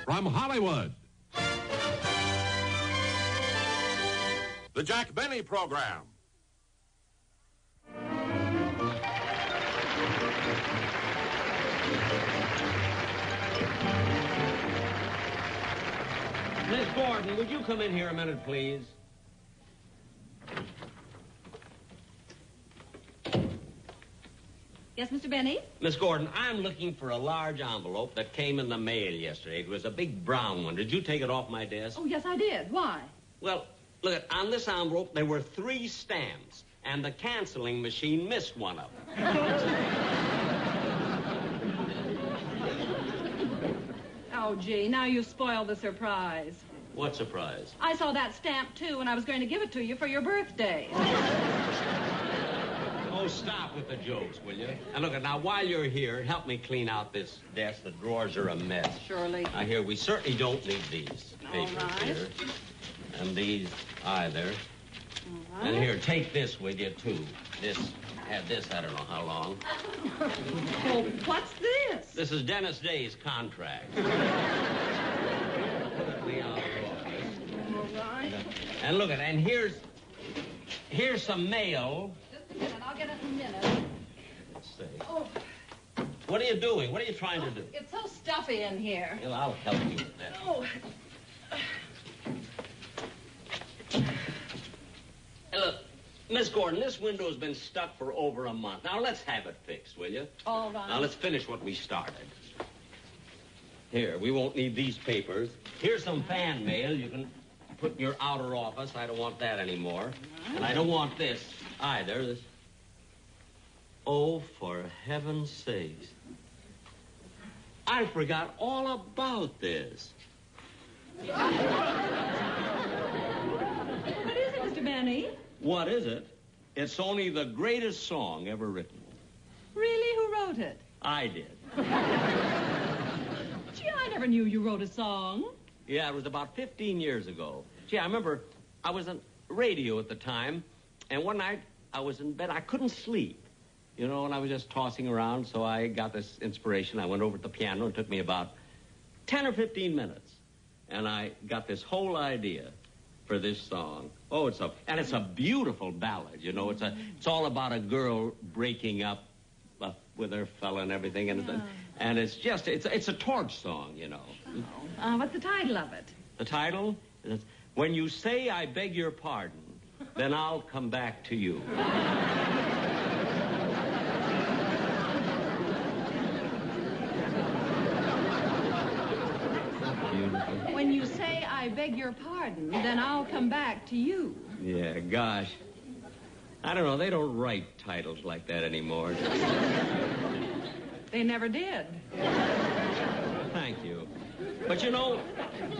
From Hollywood, the Jack Benny Program. Miss Gordon, would you come in here a minute, please? Yes, Mr. Benny? Miss Gordon, I'm looking for a large envelope that came in the mail yesterday. It was a big brown one. Did you take it off my desk? Oh, yes, I did. Why? Well, look, on this envelope, there were 3 stamps, and the canceling machine missed one of them. Oh, gee, now you spoiled the surprise. What surprise? I saw that stamp, too, and I was going to give it to you for your birthday. Oh, stop with the jokes, will you? And look, now, while you're here, help me clean out this desk. The drawers are a mess. Surely. Now, here, we certainly don't need these papers here. And these either. All right. And here, take this with you, too. Had this, I don't know how long. Oh, what's this? This is Dennis Day's contract. All right. And look, and here's some mail. Just a minute. I'll get it in a minute. Let's see. Oh, What are you doing? What are you trying to do? it's so stuffy in here. Well, I'll help you with that. Oh. Hey, look, Miss Gordon, this window's been stuck for over a month. Now, let's have it fixed, will you? All right. Now, let's finish what we started. Here, we won't need these papers. Here's some fan mail you can put in your outer office. I don't want that anymore. And I don't want this either. This. Oh, for heaven's sakes. I forgot all about this. What is it, Mr. Benny? What is it? It's only the greatest song ever written. Really? Who wrote it? I did. Gee, I never knew you wrote a song. Yeah, it was about 15 years ago. Gee, I remember I was on radio at the time, and one night I was in bed. I couldn't sleep, you know, and I was just tossing around, so I got this inspiration. I went over to the piano. It took me about 10 or 15 minutes, and I got this whole idea for this song. Oh, it's a beautiful ballad, you know. It's all about a girl breaking up with her fella and everything, and it's a torch song, you know. What's the title of it? The title is When You Say I Beg Your Pardon, Then I'll Come Back to You. When you say I beg your pardon, then I'll come back to you. Yeah, gosh. I don't know, they don't write titles like that anymore. They never did. Thank you. But you know,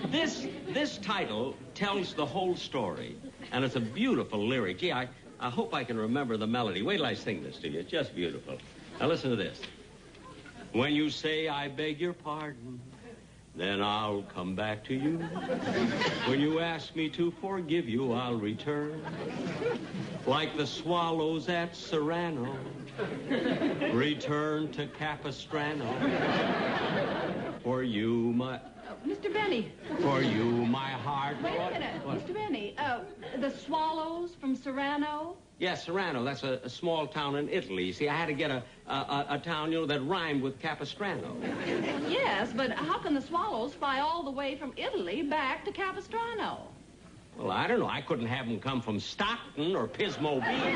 this title tells the whole story, and it's a beautiful lyric. Gee, I hope I can remember the melody. Wait till I sing this to you. It's just beautiful. Now listen to this. When you say I beg your pardon, then I'll come back to you. When you ask me to forgive you, I'll return. Like the swallows at Serrano, return to Capistrano. For you, my... Mr. Benny. For you, my heart... Wait a minute. What? Mr. Benny, the swallows from Serrano? Yes, Serrano. That's a small town in Italy. See, I had to get a town, you know, that rhymed with Capistrano. Yes, but how can the swallows fly all the way from Italy back to Capistrano? Well, I don't know. I couldn't have them come from Stockton or Pismo Beach.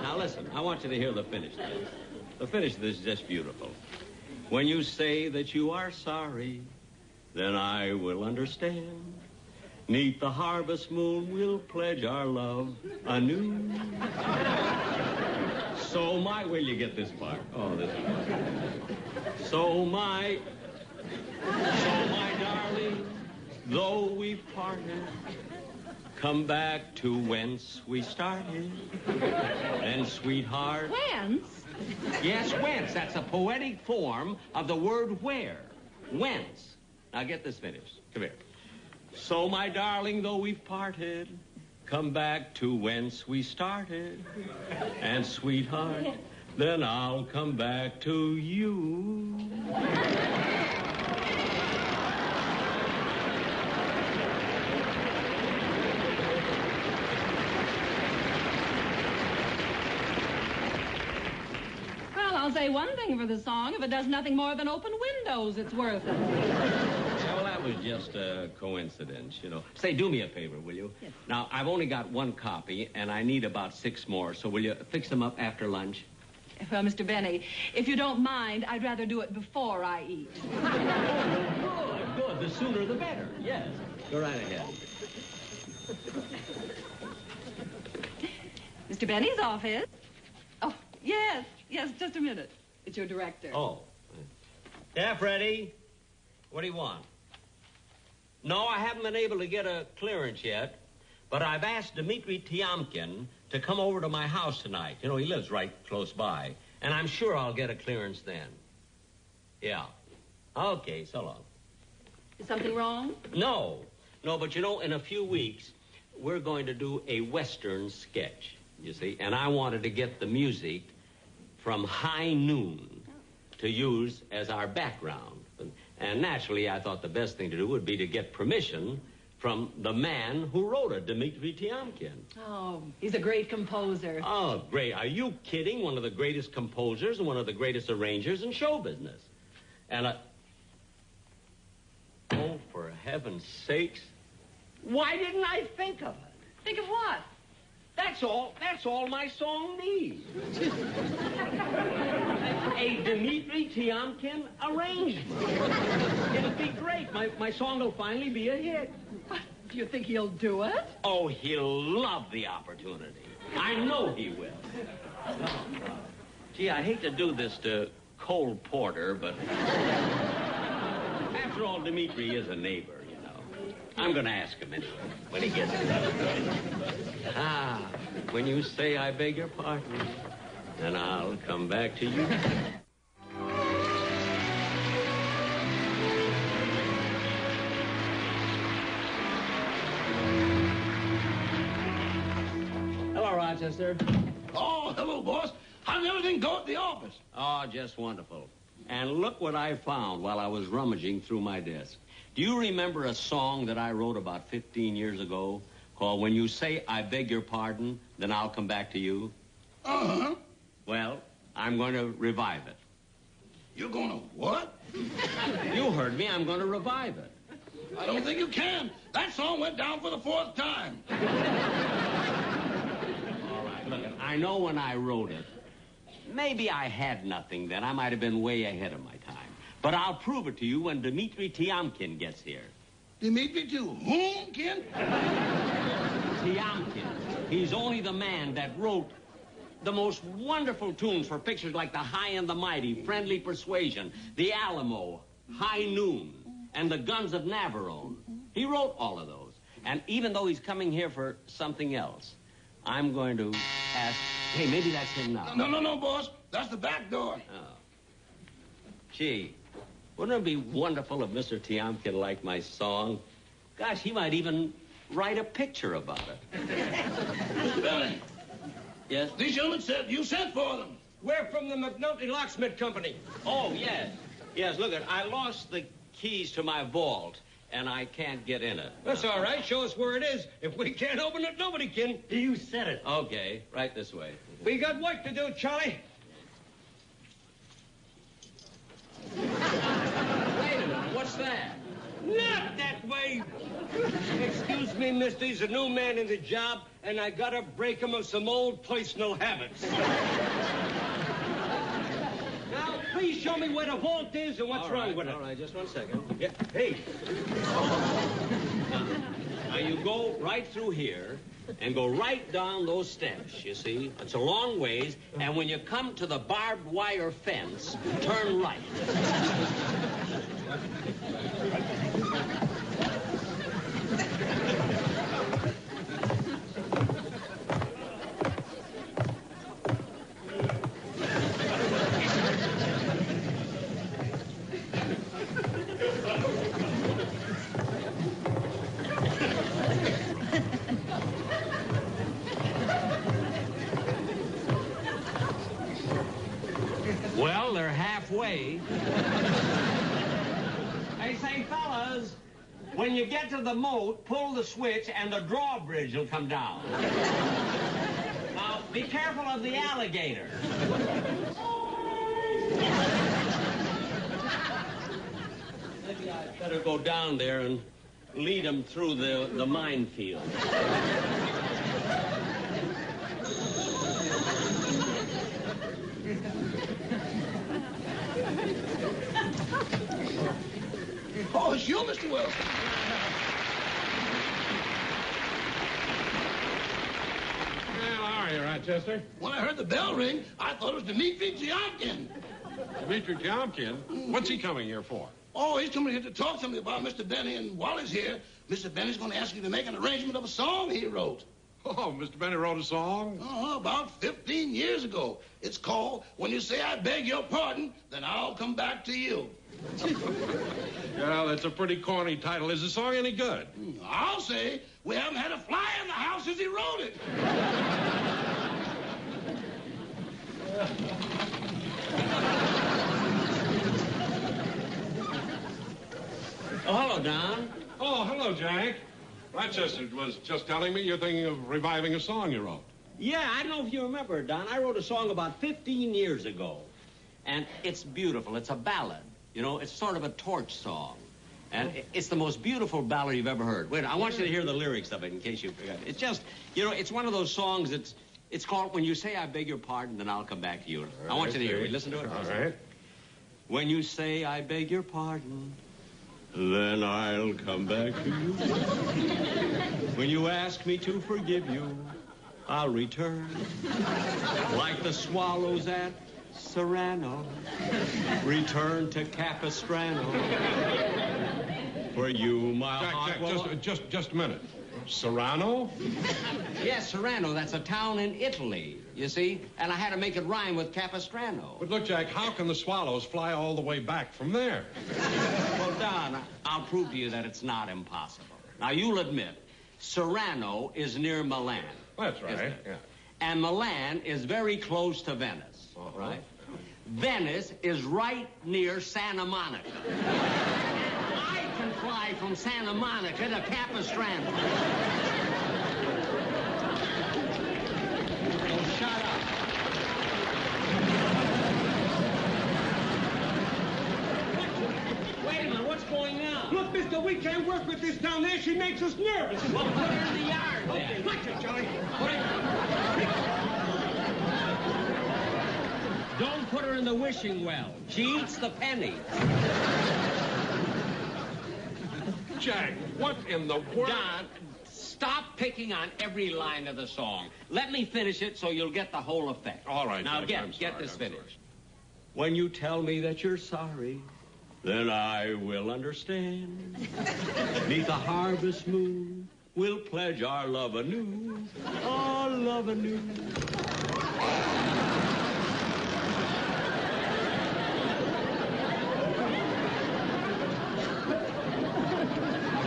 Now, listen. I want you to hear the finish of this. The finish of this is just beautiful. When you say that you are sorry, then I will understand. 'Neath the harvest moon, we'll pledge our love anew. So my... Will you get this part? Oh, this part. So my darling, though we've parted, come back to whence we started. And sweetheart... Whence? Yes, whence. That's a poetic form of the word where. Whence. Now get this finished. Come here. So, my darling, though we've parted, come back to whence we started. And, sweetheart, then I'll come back to you. Well, I'll say one thing for the song. If it does nothing more than open windows, it's worth it. Yeah, well, that was just a coincidence, you know. Say, do me a favor, will you? Yes. Now, I've only got one copy, and I need about 6 more, so will you fix them up after lunch? Well, Mr. Benny, if you don't mind, I'd rather do it before I eat. Good. The sooner the better. Yes. Go right ahead. Mr. Benny's office. Oh, yes, just a minute. It's your director. Oh. Yeah, Freddie. What do you want? No, I haven't been able to get a clearance yet, but I've asked Dmitri Tiomkin to come over to my house tonight. You know, he lives right close by, and I'm sure I'll get a clearance then. Yeah. Okay, so long. Is something wrong? No, but you know, in a few weeks, we're going to do a Western sketch, you see, and I wanted to get the music from High Noon to use as our background. And naturally, I thought the best thing to do would be to get permission from the man who wrote it, Dmitri Tiomkin. Oh, he's a great composer. Oh, great. Are you kidding? One of the greatest composers and one of the greatest arrangers in show business. And oh, for heaven's sakes, why didn't I think of it? Think of what? That's all my song needs. A Dmitri Tiomkin arrangement. It'll be great. My song will finally be a hit. What? Do you think he'll do it? Oh, he'll love the opportunity. I know he will. Gee, I hate to do this to Cole Porter, but after all, Dmitri is a neighbor, you know. I'm going to ask him anyway when he gets there. When you say I beg your pardon, then I'll come back to you. Hello, Rochester. Oh, hello, boss. How did everything go at the office? Oh, just wonderful. And look what I found while I was rummaging through my desk. Do you remember a song that I wrote about 15 years ago called When You Say I Beg Your Pardon, Then I'll Come Back to You? Uh-huh. Well, I'm going to revive it. You're going to what? You heard me. I'm going to revive it. I don't think you can. That song went down for the 4th time. All right, look, I know when I wrote it, maybe I had nothing then. I might have been way ahead of my time. But I'll prove it to you when Dmitri Tiomkin gets here. Dmitri to whom, Ken? Tiomkin. He's only the man that wrote the most wonderful tunes for pictures like The High and the Mighty, Friendly Persuasion, The Alamo, High Noon, and The Guns of Navarone. He wrote all of those. And even though he's coming here for something else, I'm going to ask... Hey, maybe that's him now. No, boss. That's the back door. Oh. Gee, wouldn't it be wonderful if Mr. Tiomkin liked my song? Gosh, he might even write a picture about it. Mr. Benny. Yes? These gentlemen said you sent for them. We're from the McNulty Locksmith Company. Oh, yes. Yes, look, I lost the keys to my vault, and I can't get in it. That's all right. Show us where it is. If we can't open it, nobody can. You said it. Okay, right this way. We got work to do, Charlie. Wait a minute, what's that? Not that way. Excuse me, mister. He's a new man in the job, and I gotta break him of some old personal habits. Now, please show me where the vault is and what's wrong with it. All right, just 1 second. Yeah. Hey. Now, you go right through here and go right down those steps, you see. It's a long ways, and when you come to the barbed wire fence, turn right. Well, they're halfway. Hey, say, fellas, when you get to the moat, pull the switch and the drawbridge will come down. Now, be careful of the alligator. Maybe I'd better go down there and lead them through the minefield. Oh, it's you, Mr. Wilson. Well, how are you, Rochester? When I heard the bell ring, I thought it was Dmitri Tiomkin. Dmitri Tiomkin? What's he coming here for? Oh, he's coming here to talk to me about Mr. Benny, and while he's here, Mr. Benny's going to ask you to make an arrangement of a song he wrote. Oh, Mr. Benny wrote a song? About 15 years ago. It's called When You Say I Beg Your Pardon, Then I'll Come Back to You. Well, that's a pretty corny title. Is the song any good? I'll say we haven't had a fly in the house since he wrote it. Oh, hello, Don. Oh, hello, Jack. Rochester was just telling me you're thinking of reviving a song you wrote. Yeah, I don't know if you remember, Don. I wrote a song about 15 years ago. And it's beautiful. It's a ballad. You know, it's sort of a torch song. And it's the most beautiful ballad you've ever heard. Wait, I want you to hear the lyrics of it in case you forgot. It's just, you know, it's one of those songs it's called When You Say I Beg Your Pardon, Then I'll Come Back to You. I want you to hear it. Listen to it. All right. When you say I beg your pardon, then I'll come back to you. When you ask me to forgive you, I'll return. Like the swallows at Serrano, return to Capistrano. For you, my heart will... Jack, just a minute. Serrano? Yes, Serrano. That's a town in Italy, you see? And I had to make it rhyme with Capistrano. But look, Jack, how can the swallows fly all the way back from there? Well, Don, I'll prove to you that it's not impossible. Now, you'll admit, Serrano is near Milan. That's right, yeah. And Milan is very close to Venice, right? Venice is right near Santa Monica. I can fly from Santa Monica to Capistrano. Oh, shut up. Wait a minute, what's going on? Look, mister, we can't work with this down there. She makes us nervous. Well, put her in the yard, then. Okay, watch it, Johnny. Don't put her in the wishing well. She eats the penny. Jack, what in the world? Don, stop picking on every line of the song. Let me finish it so you'll get the whole effect. All right, now Jack, get this finished. When you tell me that you're sorry, then I will understand. Neath the harvest moon, we'll pledge our love anew. Our love anew.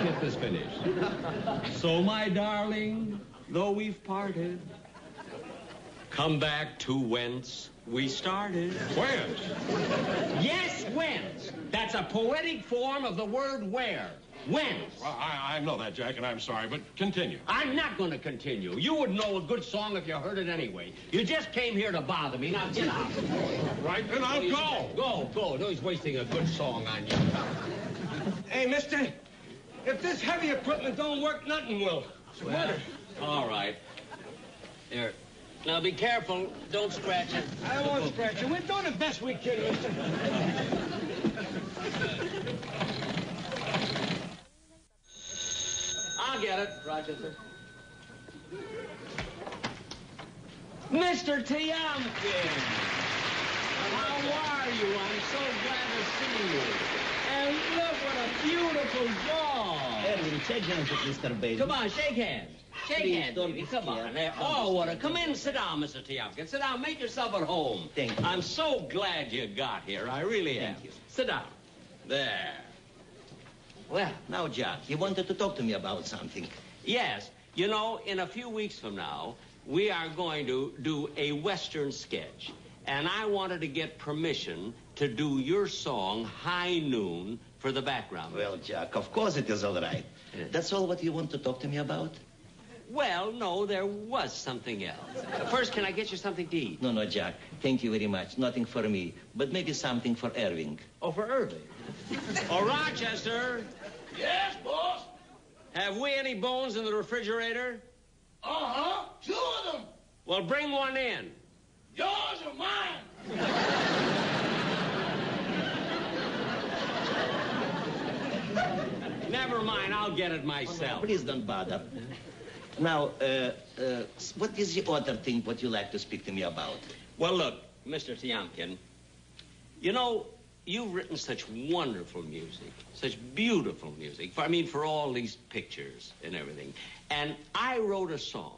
Get this finished. So, my darling, though we've parted, come back to whence we started. Whence? Yes, whence. That's a poetic form of the word where. Whence. Well, I know that, Jack, and I'm sorry, but continue. I'm not going to continue. You would know a good song if you heard it anyway. You just came here to bother me. Now get out. Right, then I'll go. Go. No, he's wasting a good song on you. Hey, mister, if this heavy equipment don't work, nothing will. Well, all right. Here. Now, be careful. Don't scratch it. I won't scratch you. We're doing the best we can, mister. I'll get it, Rochester. Mr. Tiomkin! How are you? I'm so glad to see you. And look what a beautiful dog. Erwin, shake hands with Mr. Bailey. Come on, shake hands. Shake Please, hands, don't baby. be Come on. scared. There. Oh, what a... Come in, sit down, Mr. Tiomkin. Sit down. Make yourself at home. Thank you. I'm so glad you got here. I really am. Thank you. Sit down. There. Well, now, Jack, you wanted to talk to me about something. Yes. You know, in a few weeks from now, we are going to do a Western sketch. and I wanted to get permission to do your song, High Noon, for the background. Well, Jack, of course it is all right. Yeah. That's all what you want to talk to me about? Well, no, there was something else. First, can I get you something to eat? No, Jack. Thank you very much. Nothing for me, but maybe something for Irving. Oh, for Irving. Oh, Rochester, Yes, boss? have we any bones in the refrigerator? Uh-huh. 2 of them. Well, bring one in. Yours or mine? Never mind, I'll get it myself. Please don't bother. Now, what is the other thing what you like to speak to me about? Well, look, Mr. Tiomkin, you know, you've written such wonderful music, such beautiful music, for all these pictures and everything. And I wrote a song,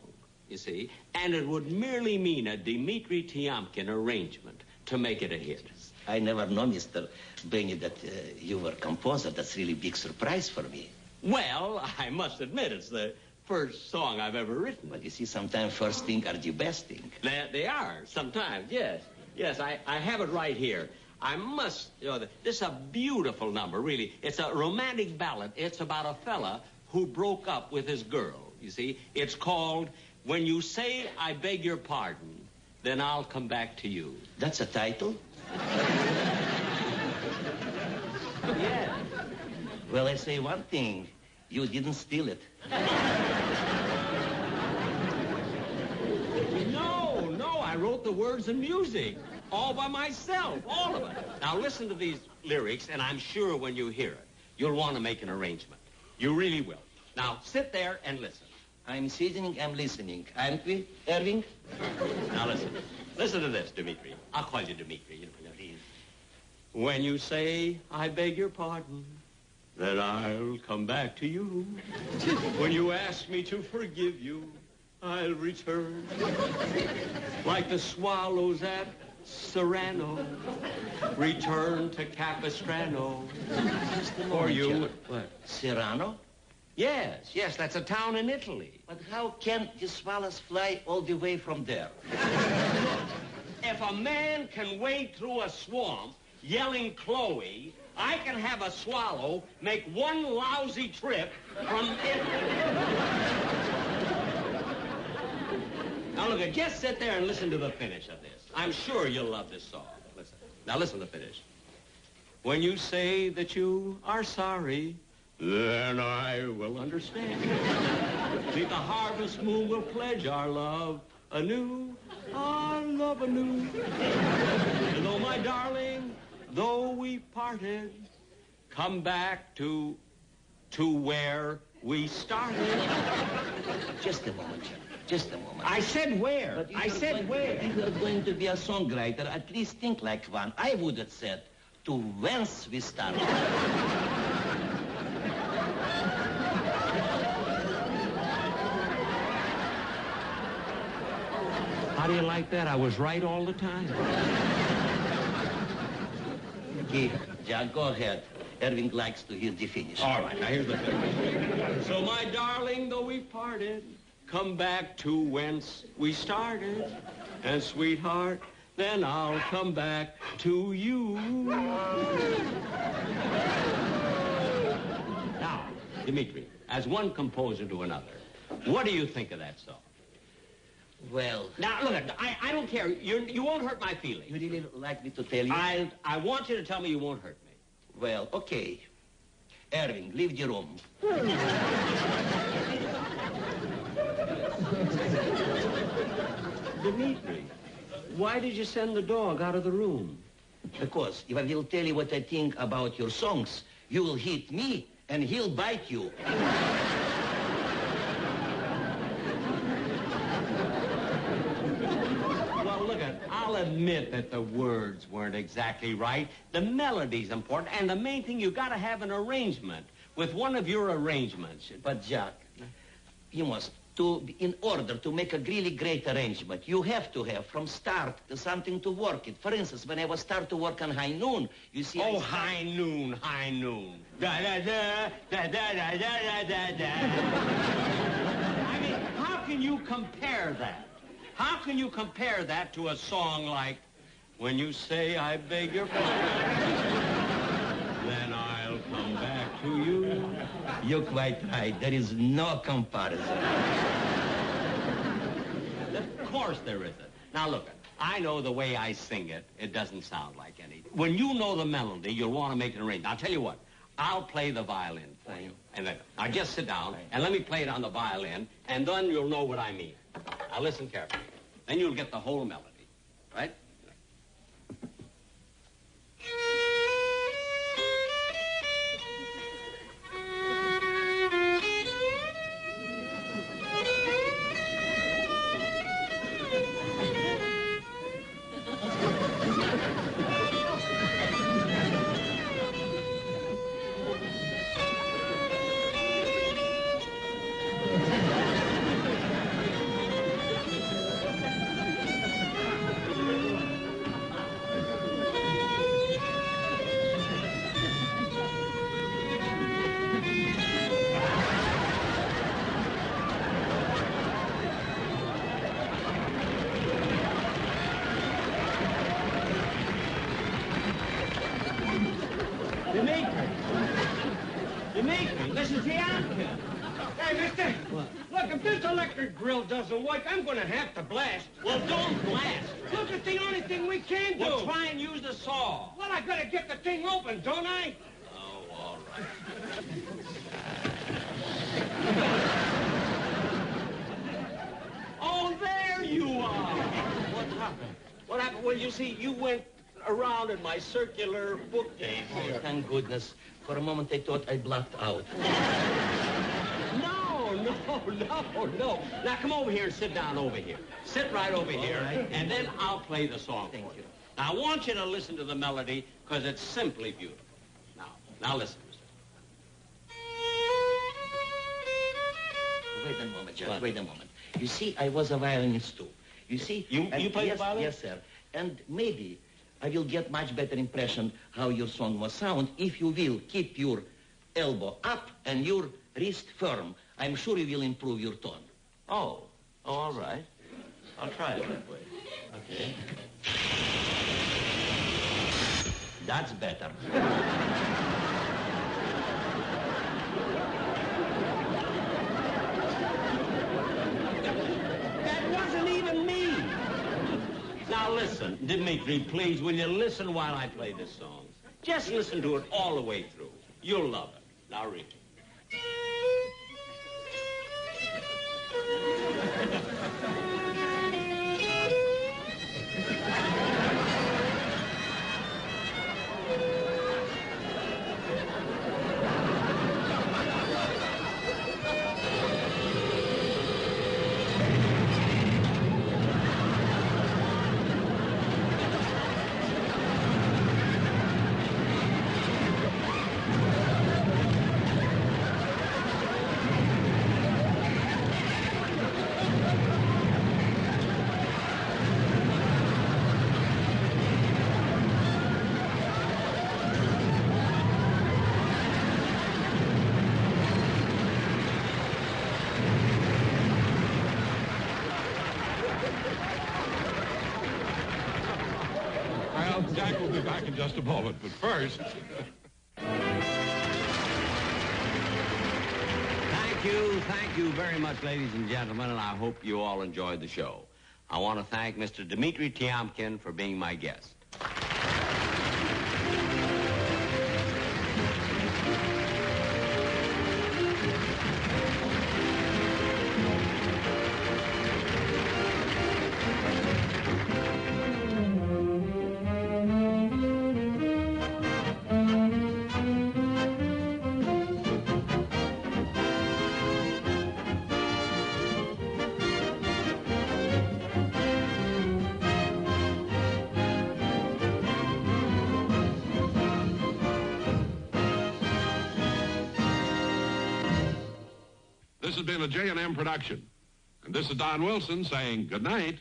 you see, and it would merely mean a Dmitri Tiomkin arrangement to make it a hit. I never know, Mr. Benny, that you were a composer. That's really big surprise for me. Well, I must admit, it's the first song I've ever written. But you see, sometimes first thing are the best thing. They are, sometimes, yes. Yes, I have it right here. I must, this is a beautiful number, really. It's a romantic ballad. It's about a fella who broke up with his girl, you see. It's called, When You Say I Beg Your Pardon, Then I'll Come Back to You. That's a title? Yeah. Well, I say one thing. You didn't steal it. No, I wrote the words and music. All by myself, all of it. Now listen to these lyrics, and I'm sure when you hear it, you'll want to make an arrangement. You really will. Now sit there and listen. I'm sitting, I'm listening. Aren't we, Irving? Now listen. Listen to this, Dmitri. I'll call you Dmitri. When you say, I beg your pardon, then I'll come back to you. When you ask me to forgive you, I'll return. Like the swallows at Serrano, return to Capistrano. For you. What? Serrano? Yes, that's a town in Italy. But how can the swallows fly all the way from there? If a man can wade through a swamp yelling Chloe, I can have a swallow make one lousy trip from Italy. Now, look, just sit there and listen to the finish of this. I'm sure you'll love this song. Listen. Now, listen to the finish. When you say that you are sorry, then I will understand. Beneath the harvest moon will pledge our love anew, our love anew. And though, my darling, though we parted, come back to where we started. Just a moment, Jim. Just a moment. I said where. I said where. If you're going to be a songwriter, at least think like one. I would have said, to whence we started. How do you like that? I was right all the time. Okay, Jack, go ahead. Irving likes to hear the finish. All right, now here's the thing. So, my darling, though we parted, come back to whence we started. And, sweetheart, then I'll come back to you. Now, Dmitri, as one composer to another, what do you think of that song? Well... Now, look, I don't care. You won't hurt my feelings. You really like me to tell you? I want you to tell me you won't hurt me. Well, okay. Irving, leave the room. Dmitri, why did you send the dog out of the room? Because if I will tell you what I think about your songs, you will hit me and he'll bite you. Well, look, I'll admit that the words weren't exactly right. The melody's important, and the main thing, you got to have an arrangement with one of your arrangements. But, Jack, you must, in order to make a really great arrangement, you have to have from start to something to work it. For instance, when I was start to work on High Noon, you see... Oh, High Noon, High Noon. Da-da-da, da-da-da-da-da-da. I mean, how can you compare that? How can you compare that to a song like When you say I beg your pardon, then I'll come back to you. You're quite right. There is no comparison. Of course there isn't. Now look, I know the way I sing it, it doesn't sound like any. When you know the melody, you'll want to make it arrange. I'll tell you what, I'll play the violin for you. And then, now just sit down and let me play it on the violin, and then you'll know what I mean. Now listen carefully. Then you'll get the whole melody, right? Dimitri, listen, Tiamkin. Hey, mister. What? Look, if this electric grill doesn't work, I'm going to have to blast. Well, don't blast. Look, it's the only thing we can do. Well, try and use the saw. Well, I got to get the thing open, don't I? Oh, all right. Oh, there you are. What happened? What happened? Well, you see, you went around in my circular bookcase. Oh, thank goodness. For a moment, I thought I blacked out. No. Now, come over here and sit down over here. Sit right over here, right. and then I'll play the song Thank for you. Now, I want you to listen to the melody, because it's simply beautiful. Now listen. Wait a moment, Judge. Wait a moment. You see, I was a violinist, too. You see... You play yes, the violin? Yes, sir. And maybe I will get much better impression how your song must sound if you will keep your elbow up and your wrist firm. I'm sure you will improve your tone. Oh, all right. I'll try it that way. Okay. That's better. That wasn't even me. Now listen, Dimitri, please, will you listen while I play this song? Just listen to it all the way through. You'll love it. Now read it. Well, Jack will be back in just a moment, but first... Thank you very much, ladies and gentlemen, and I hope you all enjoyed the show. I want to thank Mr. Dimitri Tiamkin for being my guest. This has been a J&M production. And this is Don Wilson saying good night.